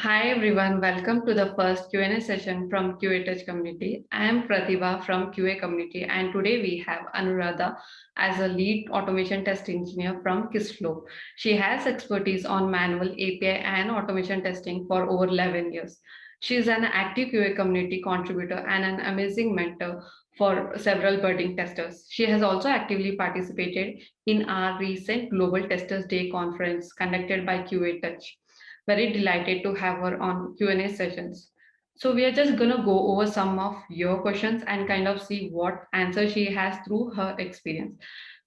Hi everyone, welcome to the first Q&A session from QA Touch community. I am Pratibha from QA community and today we have Anuradha as a lead automation test engineer from KissFlow. She has expertise on manual API and automation testing for over 11 years. She is an active QA community contributor and an amazing mentor for several budding testers. She has also actively participated in our recent Global Testers Day conference conducted by QA Touch. Very delighted to have her on Q&A sessions. So we are just going to go over some of your questions and kind of see what answer she has through her experience.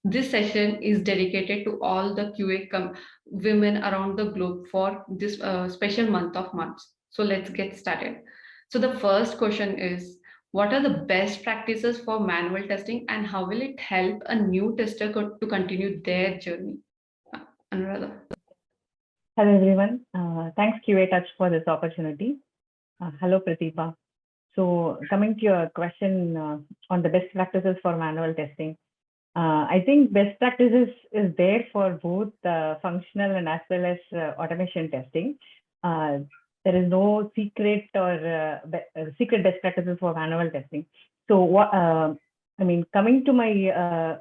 This session is dedicated to all the women around the globe for this special month of March. So let's get started. So the first question is, what are the best practices for manual testing and how will it help a new tester to continue their journey? Anuradha. Hello everyone. Thanks QA Touch for this opportunity. Hello Pratibha. So coming to your question on the best practices for manual testing, I think best practices is there for both functional and as well as automation testing. There is no secret or secret best practices for manual testing. So what coming to my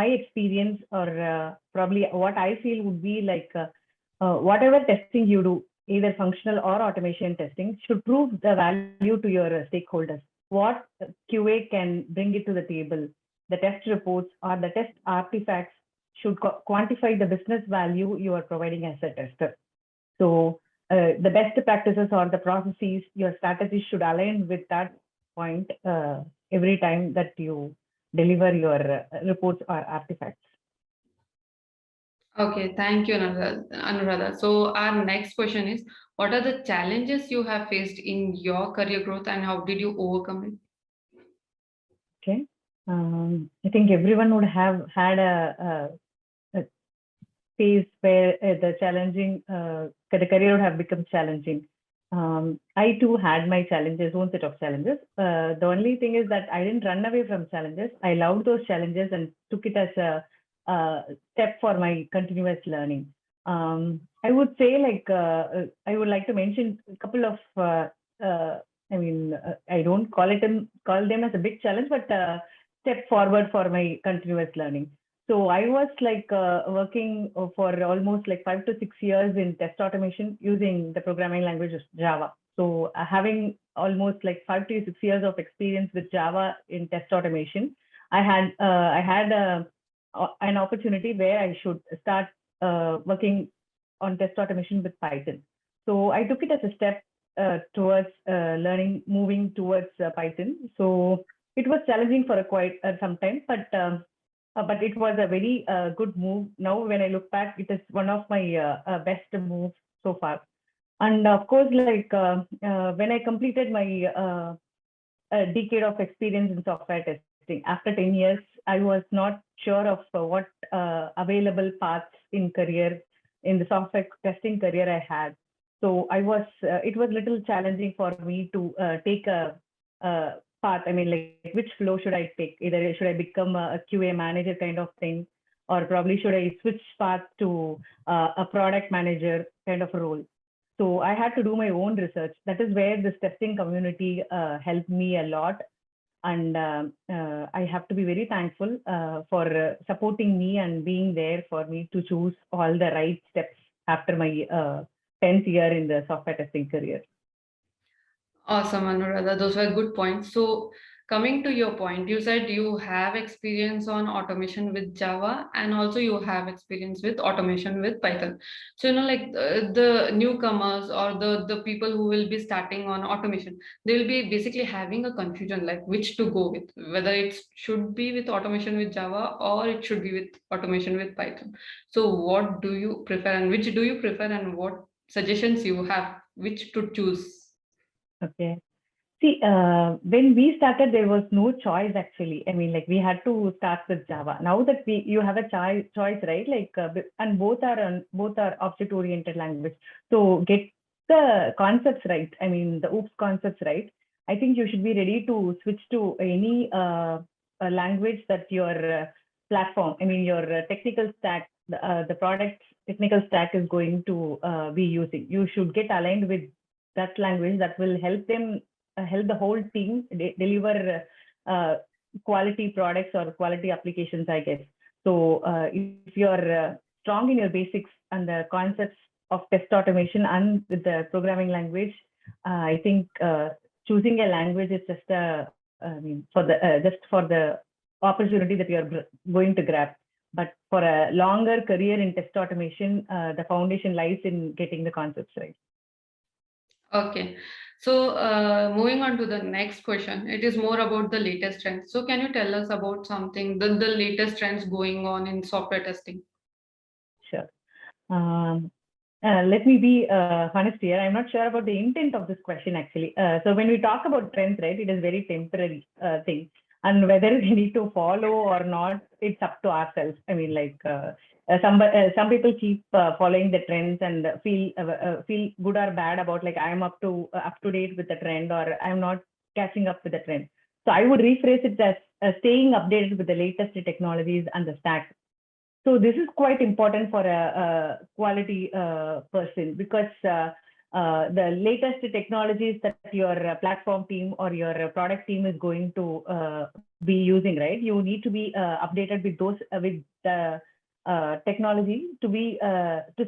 experience or probably what I feel would be like. Whatever testing you do, either functional or automation testing, should prove the value to your stakeholders. What QA can bring it to the table, the test reports or the test artifacts should quantify the business value you are providing as a tester. So the best practices or the processes, your strategy should align with that point every time that you deliver your reports or artifacts. Okay, thank you, Anuradha. So our next question is, what are the challenges you have faced in your career growth and how did you overcome it? Okay, I think everyone would have had a phase where the career would have become challenging. I too had my challenges, own set of challenges. The only thing is that I didn't run away from challenges. I loved those challenges and took it as a step for my continuous learning. I would say I would like to mention a couple of, I don't call them as a big challenge, but step forward for my continuous learning. So I was working for almost 5 to 6 years in test automation using the programming language of Java. So having almost 5 to 6 years of experience with Java in test automation, I had an opportunity where I should start working on test automation with Python. So I took it as a step towards moving towards Python. So it was challenging for quite some time, but it was a very good move. Now, when I look back, it is one of my best moves so far. And of course, when I completed my decade of experience in software testing, after 10 years, I was not sure of what available paths in the software testing career I had. So it was a little challenging for me to take a path. Which flow should I take? Either should I become a QA manager kind of thing, or probably should I switch path to a product manager kind of role? So I had to do my own research. That is where this testing community helped me a lot. And I have to be very thankful for supporting me and being there for me to choose all the right steps after my 10th year in the software testing career. Awesome, Anuradha. Those were good points. So coming to your point, you said you have experience on automation with Java and also you have experience with automation with Python. So, the newcomers or the people who will be starting on automation, they will be basically having a confusion like which to go with, whether it should be with automation with Java or it should be with automation with Python. So what do you prefer and which do you prefer and what suggestions you have, which to choose? Okay. See, when we started, there was no choice actually. We had to start with Java. Now that you have a choice, right? And both are object-oriented language. So get the concepts right. The OOPS concepts right. I think you should be ready to switch to any language that your platform, your technical stack, the product technical stack is going to be using. You should get aligned with that language that will help them help the whole team deliver quality products or quality applications, I guess. So if you're strong in your basics and the concepts of test automation and with the programming language, I think choosing a language is just just for the opportunity that you're going to grab. But for a longer career in test automation, the foundation lies in getting the concepts right. Okay. So moving on to the next question, it is more about the latest trends. So can you tell us about something, the latest trends going on in software testing? Sure. Let me be honest here. I'm not sure about the intent of this question actually. So when we talk about trends, right, it is very temporary thing. And whether we need to follow or not, it's up to ourselves. I mean, like some people keep following the trends and feel good or bad about like I'm up to date with the trend or I'm not catching up with the trend. So I would rephrase it as staying updated with the latest technologies and the stack. So this is quite important for a quality person because the latest technologies that your platform team or your product team is going to be using, right? You need to be updated with those with the technology to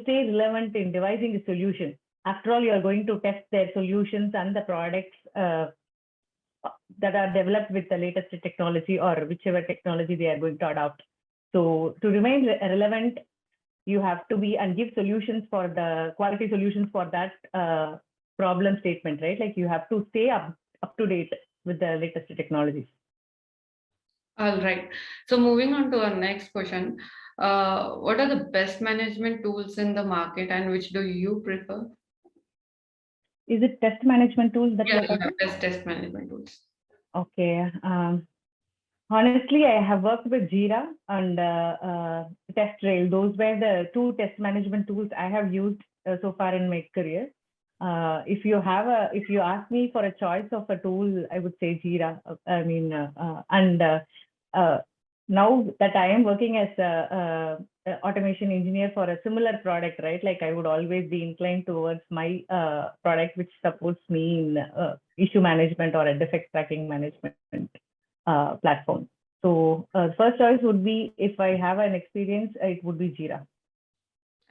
stay relevant in devising a solution. After all, you are going to test their solutions and the products that are developed with the latest technology or whichever technology they are going to adopt. So to remain relevant, you have to be and give solutions for the quality solutions for that problem statement, right? Like you have to stay up to date with the latest technologies. All right. So moving on to our next question, what are the best management tools in the market and which do you prefer? Is it test management tools that Yeah, you're talking? best test management tools. Okay. Honestly, I have worked with Jira and TestRail. Those were the two test management tools I have used so far in my career. If you ask me for a choice of a tool, I would say Jira. I mean, now that I am working as a automation engineer for a similar product, right? Like I would always be inclined towards my product, which supports me in issue management or a defect tracking management platform. So first choice would be, if I have an experience, it would be Jira.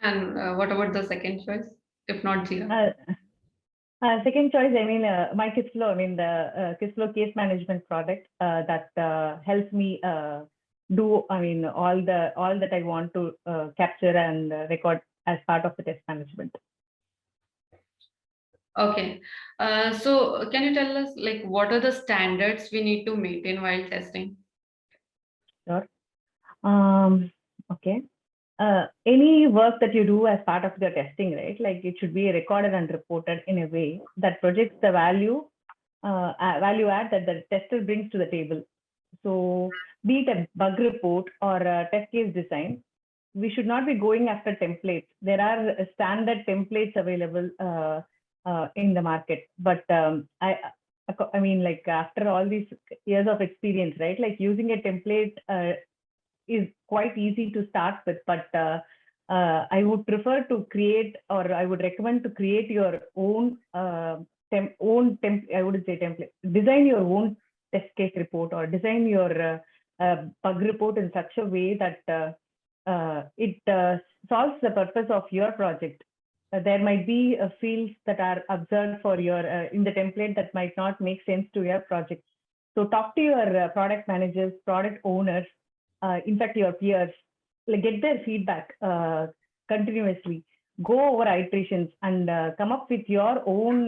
And what about the second choice, if not Jira? Second choice, I mean, my KissFlow, I mean, the KissFlow case management product that helps me do, I mean, all that I want to capture and record as part of the test management. Okay. So can you tell us like what are the standards we need to maintain while testing? Sure. Okay. Any work that you do as part of the testing, right? Like it should be recorded and reported in a way that projects the value add that the tester brings to the table. So be it a bug report or a test case design, we should not be going after templates. There are standard templates available in the market, but I mean, like after all these years of experience, right? Like using a template is quite easy to start with, but I would prefer to create, or I would recommend to create your own I wouldn't say template. Design your own test case report or design your bug report in such a way that it solves the purpose of your project. There might be fields that are observed for your in the template that might not make sense to your project. So talk to your product managers, product owners, in fact your peers, like get their feedback continuously. Go over iterations and come up with your own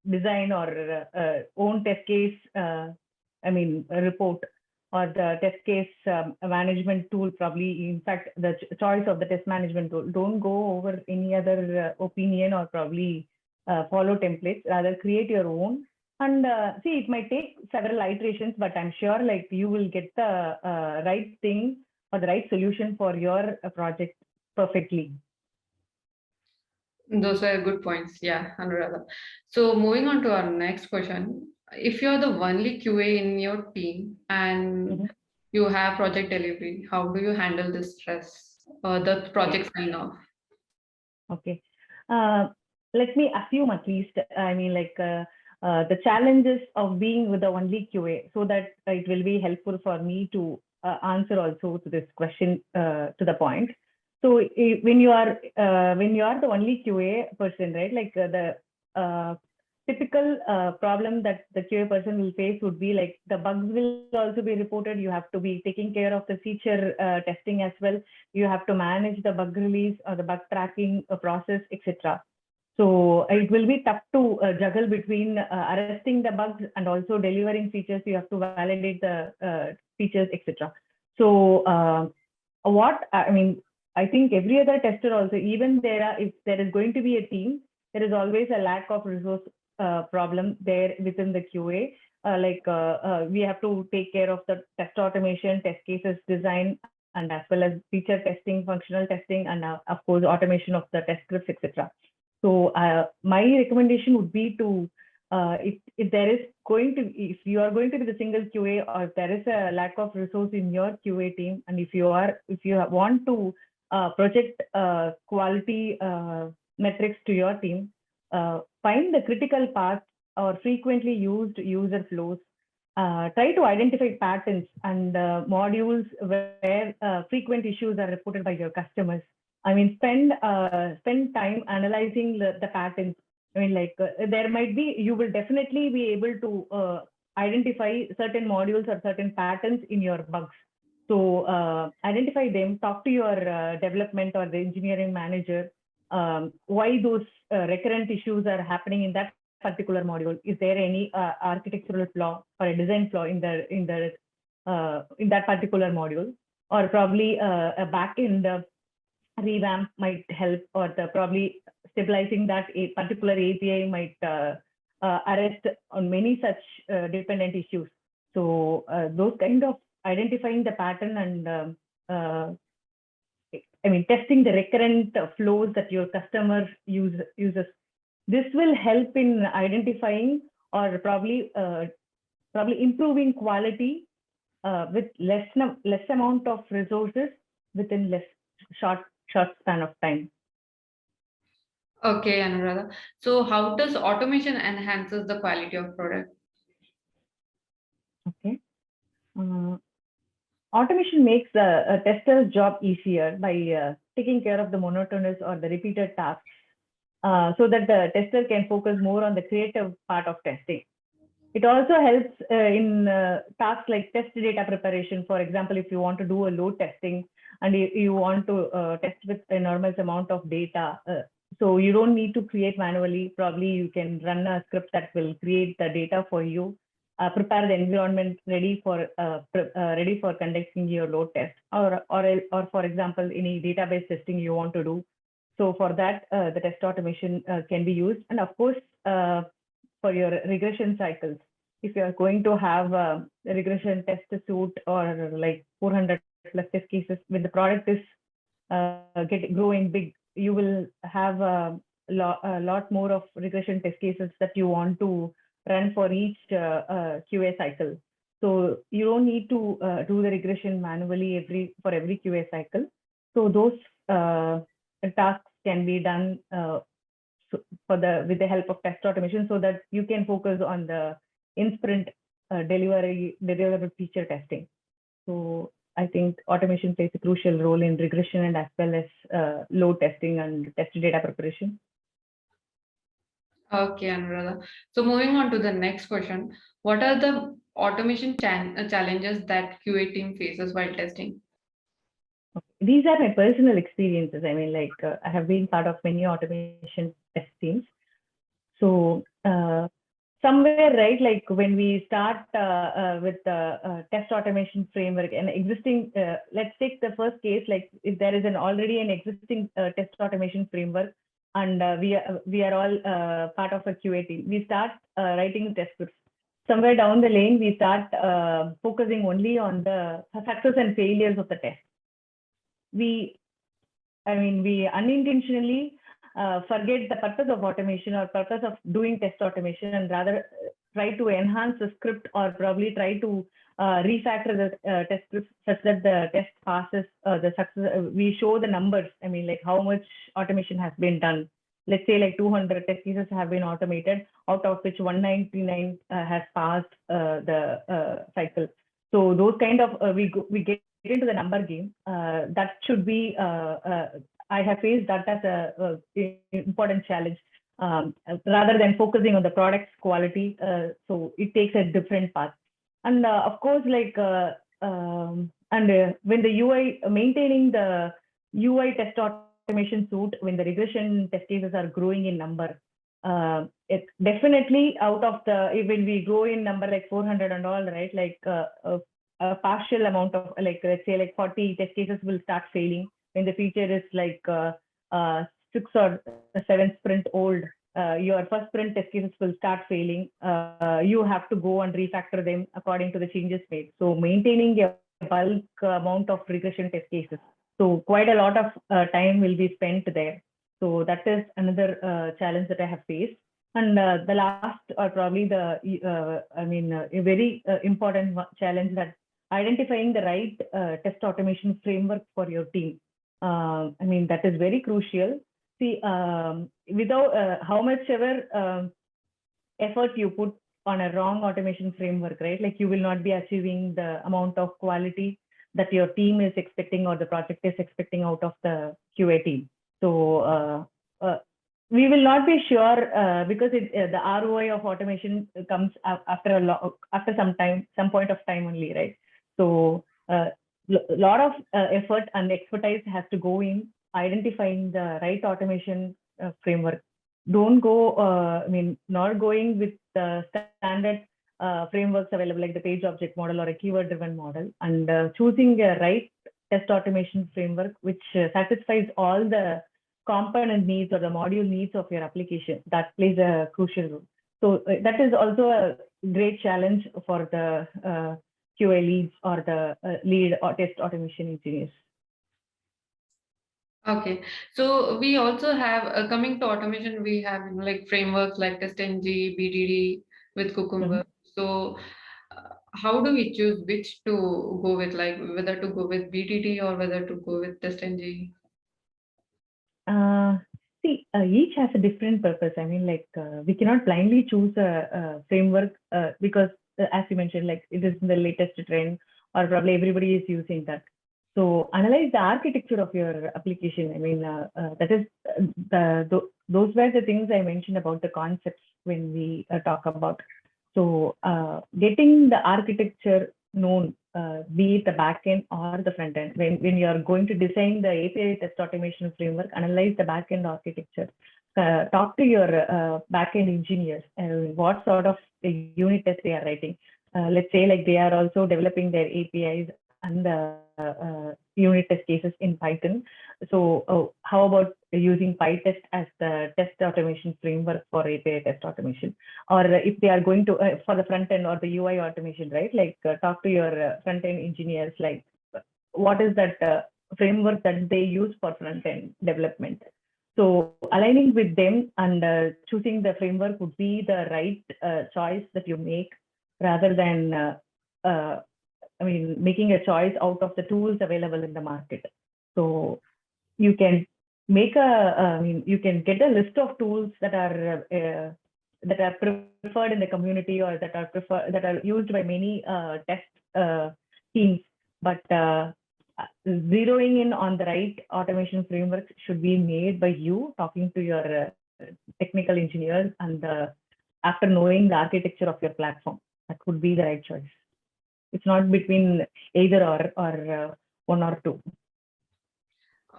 design or own test case. I mean, a report or the test case management tool, probably, in fact, the choice of the test management tool. Don't go over any other opinion or probably follow templates, rather create your own. And see, it might take several iterations, but I'm sure like you will get the right thing or the right solution for your project perfectly. Those are good points. Yeah, Anuradha. So moving on to our next question. If you're the only QA in your team and you have project delivery, how do you handle the stress or the project sign off? Okay. let me assume at least, I mean, the challenges of being with the only QA, so that it will be helpful for me to answer also to this question to the point. So when you are the only QA person, right? The typical problem that the QA person will face would be like the bugs will also be reported. You have to be taking care of the feature testing as well. You have to manage the bug release or the bug tracking process, etc. So it will be tough to juggle between arresting the bugs and also delivering features. You have to validate the features, etc. So what I mean, I think every other tester also, even if there is going to be a team, there is always a lack of resource problem there within the QA. We have to take care of the test automation, test cases design, and as well as feature testing, functional testing, and of course automation of the test scripts, etc. So my recommendation would be to if there is going to if you are going to be the single QA, or if there is a lack of resource in your QA team, and if you want to project quality metrics to your team, find the critical path or frequently used user flows. Try to identify patterns and modules where frequent issues are reported by your customers. I mean, spend time analyzing the patterns. I mean, there might be, you will definitely be able to identify certain modules or certain patterns in your bugs. So identify them, talk to your development or the engineering manager, why those recurrent issues are happening in that particular module. Is there any architectural flaw or a design flaw in that particular module, or probably a backend revamp might help, or probably stabilizing that a particular API might arrest on many such dependent issues. So those kind of identifying the pattern and testing the recurrent flows that your customer uses. This will help in identifying or probably improving quality with less amount of resources within short span of time. Okay, Anuradha. So how does automation enhances the quality of product? Okay. Automation makes a tester's job easier by taking care of the monotonous or the repeated tasks, so that the tester can focus more on the creative part of testing. It also helps in tasks like test data preparation. For example, if you want to do a load testing and you want to test with enormous amount of data, so you don't need to create manually. Probably you can run a script that will create the data for you, prepare the environment ready for conducting your load test, or for example, any database testing you want to do. So for that, the test automation can be used, and of course, for your regression cycles, if you are going to have a regression test suite or like 400 plus test cases, when the product is growing big, you will have a lot more of regression test cases that you want to run for each QA cycle. So you don't need to do the regression manually for every QA cycle. So those tasks can be done with the help of test automation, so that you can focus on the in-sprint deliverable feature testing. So I think automation plays a crucial role in regression and as well as load testing and test data preparation. Okay, Anuradha. So moving on to the next question, what are the automation challenges that QA team faces while testing? These are my personal experiences. I mean, I have been part of many automation test teams. So somewhere, right, like when we start with the test automation framework and existing, let's take the first case, like if there is already an existing test automation framework, and we are all part of a QA team, we start writing test scripts. Somewhere down the lane, we start focusing only on the success and failures of the test. We unintentionally forget the purpose of automation or purpose of doing test automation, and rather try to enhance the script or probably try to refactor the test script such that the test passes the success. We show the numbers. I mean, like how much automation has been done. let's say like 200 test cases have been automated, out of which 199 has passed the cycle. So those kind of we get into the number game. That should be I have faced that as a important challenge. Rather than focusing on the product's quality, so it takes a different path. And of course, like when the UI maintaining the UI test automation suite, when the regression test cases are growing in number, it definitely out of the when we grow in number like 400 and all, right? Like a partial amount of like let's say like 40 test cases will start failing when the feature is like 6 or 7 sprint old. Your first sprint test cases will start failing. You have to go and refactor them according to the changes made. So maintaining a bulk amount of regression test cases. So quite a lot of time will be spent there. So that is another challenge that I have faced. And the last, or probably the, a very important challenge, that identifying the right test automation framework for your team. That is very crucial. See, without how much ever effort you put on a wrong automation framework, right? Like you will not be achieving the amount of quality that your team is expecting or the project is expecting out of the QA team. So we will not be sure because the ROI of automation comes after some point of time only, right? So lot of effort and expertise has to go in identifying the right automation framework. Don't go, not going with the standard frameworks available like the page object model or a keyword driven model, and choosing a right test automation framework which satisfies all the component needs or the module needs of your application. That plays a crucial role. So that is also a great challenge for the QA leads or the lead or test automation engineers. Okay, so we also have coming to automation, we have like frameworks like TestNG, BDD with Cucumber. So how do we choose which to go with, like whether to go with BDD or whether to go with TestNG? See, each has a different purpose. We cannot blindly choose a framework because, as you mentioned, like it is the latest trend, or probably everybody is using that. So analyze the architecture of your application. That is those were the things I mentioned about the concepts when we talk about. So getting the architecture known, be it the backend or the front end. When you are going to design the API test automation framework, analyze the backend architecture. Talk to your backend engineers and what sort of unit test they are writing. Let's say like they are also developing their APIs and unit test cases in Python. So how about using PyTest as the test automation framework for API test automation? Or if they are going to for the front end or the UI automation, right? Like talk to your front end engineers, like what is that framework that they use for front end development. So aligning with them and choosing the framework would be the right choice that you make, rather than making a choice out of the tools available in the market. So you can make you can get a list of tools that are preferred in the community, or that are used by many test teams. But zeroing in on the right automation frameworks should be made by you, talking to your technical engineers, and after knowing the architecture of your platform. That would be the right choice. It's not between either or one or two.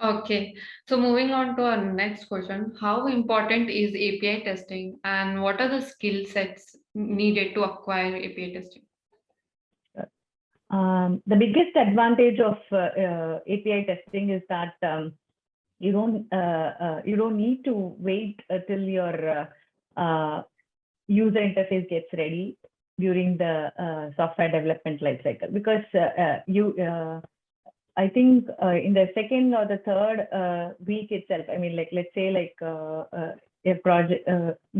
Okay, so moving on to our next question, how important is API testing and what are the skill sets needed to acquire API testing? The biggest advantage of API testing is that you don't need to wait till your user interface gets ready during the software development lifecycle, because I think in the second or the third week itself, let's say like a project,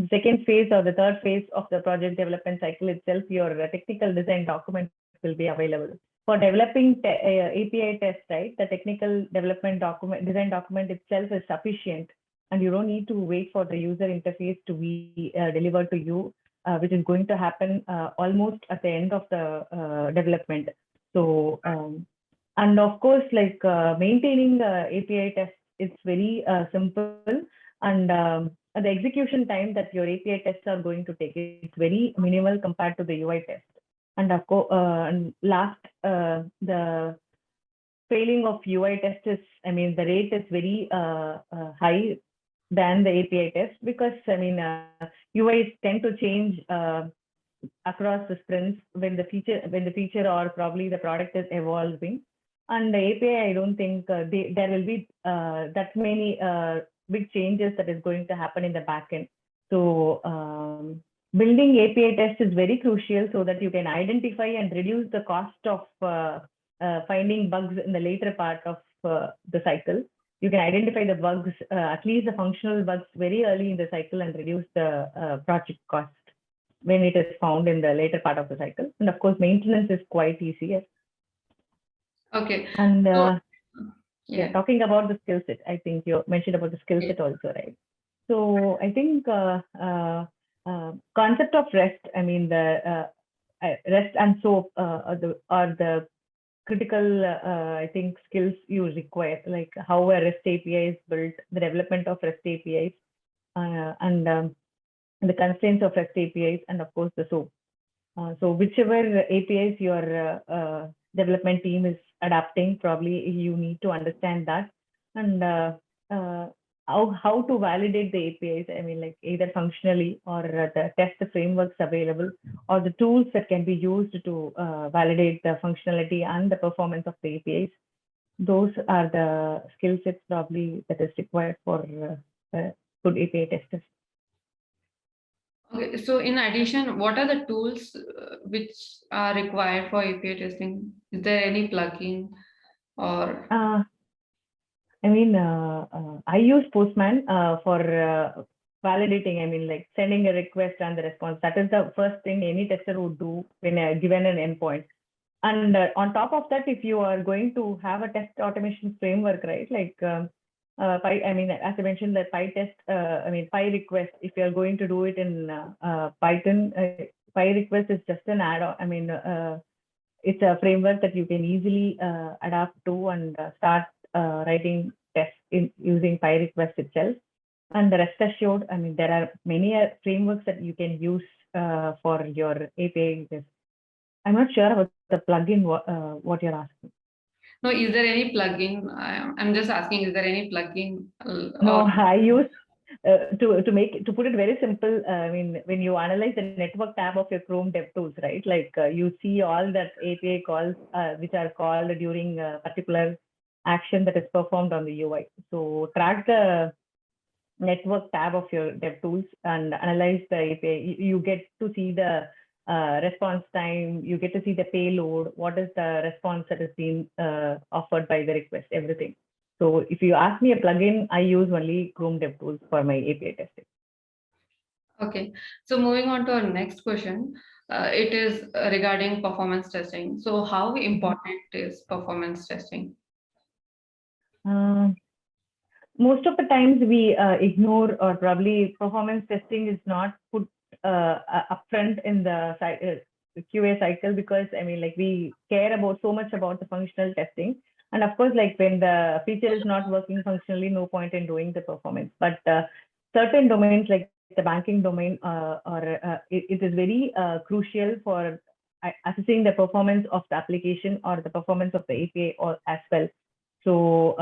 second phase or the third phase of the project development cycle itself, your technical design document will be available. For developing API test, right, the technical development document, design document itself is sufficient and you don't need to wait for the user interface to be delivered to you, which is going to happen almost at the end of the development. So, and of course, like maintaining API tests, it's very simple, and the execution time that your API tests are going to take, it's very minimal compared to the UI test. And of course, and last, the failing of UI test is, I mean, the rate is very high than the API test, because I mean, UIs tend to change across the sprints when the feature or probably the product is evolving. And the API, I don't think there will be that many big changes that is going to happen in the backend. So building API test is very crucial so that you can identify and reduce the cost of finding bugs in the later part of the cycle. You can identify the bugs, at least the functional bugs, very early in the cycle and reduce the project cost when it is found in the later part of the cycle. And of course, maintenance is quite easier. Okay. And So, yeah, talking about the skill set, I think you mentioned about the skill set also, right? So I think concept of REST, I mean, the REST and SOAP are the critical, I think, skills you require, like how a REST API is built, the development of REST APIs, and the constraints of REST APIs, and of course the SOAP. So whichever APIs your development team is adapting, probably you need to understand that, and how to validate the APIs. I mean, like either functionally or the test frameworks available, or the tools that can be used to validate the functionality and the performance of the APIs. Those are the skill sets probably that is required for good API testers. Okay, so in addition, what are the tools which are required for API testing? Is there any plugin or? I mean, I use Postman for validating. I mean, like sending a request and the response. That is the first thing any tester would do when given an endpoint. And on top of that, if you are going to have a test automation framework, right? Like, I mean, as I mentioned, the PyTest, I mean, PyRequest, if you are going to do it in Python, PyRequest is just an add-on. I mean, it's a framework that you can easily adapt to and start writing tests using PyRequest itself. And the rest assured, I mean, there are many frameworks that you can use for your API test. I'm not sure about the plugin, what you're asking. No, is there any plugin? I'm just asking, is there any plugin? No, I use to put it very simple. I mean, when you analyze the network tab of your Chrome DevTools, right? Like you see all that API calls which are called during a particular action that is performed on the UI. So track the network tab of your DevTools and analyze the API. You get to see the response time, you get to see the payload, what is the response that is being offered by the request, everything. So if you ask me a plugin, I use only Chrome DevTools for my API testing. Okay, so moving on to our next question, it is regarding performance testing. So how important is performance testing? Most of the times we ignore, or probably performance testing is not put upfront in the QA cycle, because I mean, like we care about so much about the functional testing. And of course, like when the feature is not working functionally, no point in doing the performance. But certain domains like the banking domain, it is very crucial for assessing the performance of the application or the performance of the API or as well. So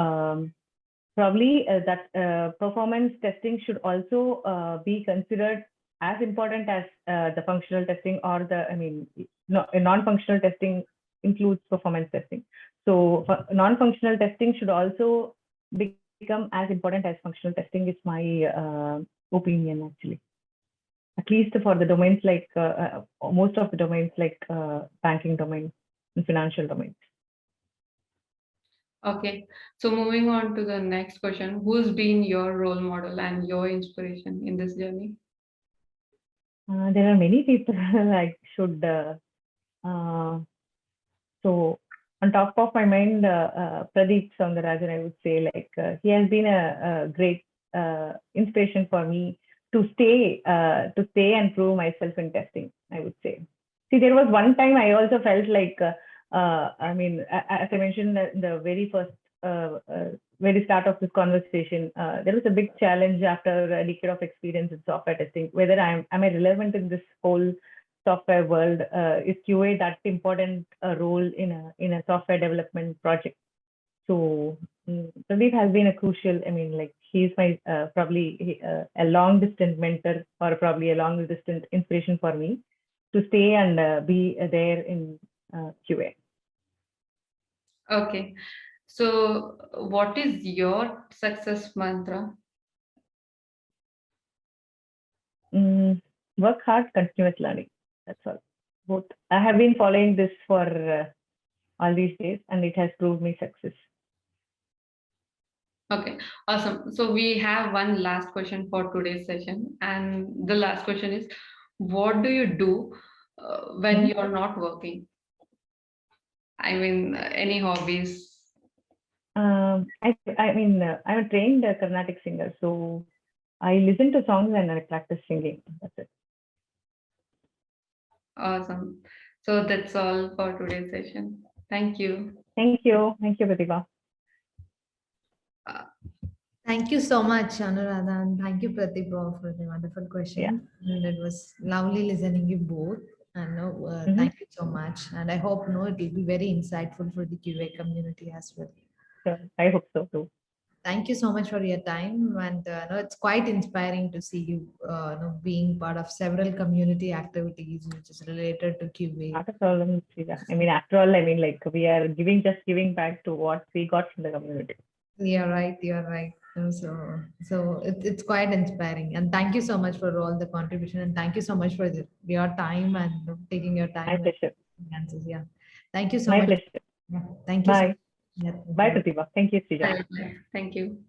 probably that performance testing should also be considered as important as the functional testing, or the, I mean, non-functional testing includes performance testing. So non-functional testing should also become as important as functional testing, is my opinion, actually. At least for the domains like most of the domains like banking domain and financial domains. Okay, so moving on to the next question, who's been your role model and your inspiration in this journey? There are many people I should. So on top of my mind, Pradeep Soundarajan, I would say, like he has been a great inspiration for me to stay and prove myself in testing, I would say. See, there was one time I also felt like, I mean, as I mentioned in the very first, very start of this conversation, there was a big challenge after a decade of experience in software testing, whether am I relevant in this whole software world? Is QA that important role in a software development project? So Pradeep has been a crucial, I mean, like he's my probably a long distance mentor or probably a long distance inspiration for me to stay and be there in QA. Okay. So what is your success mantra? Work hard, continuous learning. That's all. Both. I have been following this for all these days, and it has proved me success. Okay, awesome. So we have one last question for today's session, and the last question is, what do you do when you're not working? I mean, any hobbies? I mean, I'm a trained Carnatic singer, so I listen to songs and I practice singing. That's it. Awesome. So that's all for today's session. Thank you. Thank you. Thank you, Pratibha. Thank you so much, Anuradha, and thank you, Pratibha, for the wonderful question. Yeah. And it was lovely listening you both. And thank you so much. And I hope it will be very insightful for the QA community as well. Sure. I hope so too. Thank you so much for your time, and it's quite inspiring to see you, being part of several community activities which is related to QA. Not a problem, Srija. I mean, after all, I mean, like we are giving back to what we got from the community. You're right. You're right. So it's quite inspiring, and thank you so much for all the contribution, and thank you so much for your time and taking your time. My pleasure. Answers. Yeah. Thank you so My much. pleasure. Yeah. Thank you. Bye. Yeah, Bye, Pratibha. Thank you, Srija. Thank you.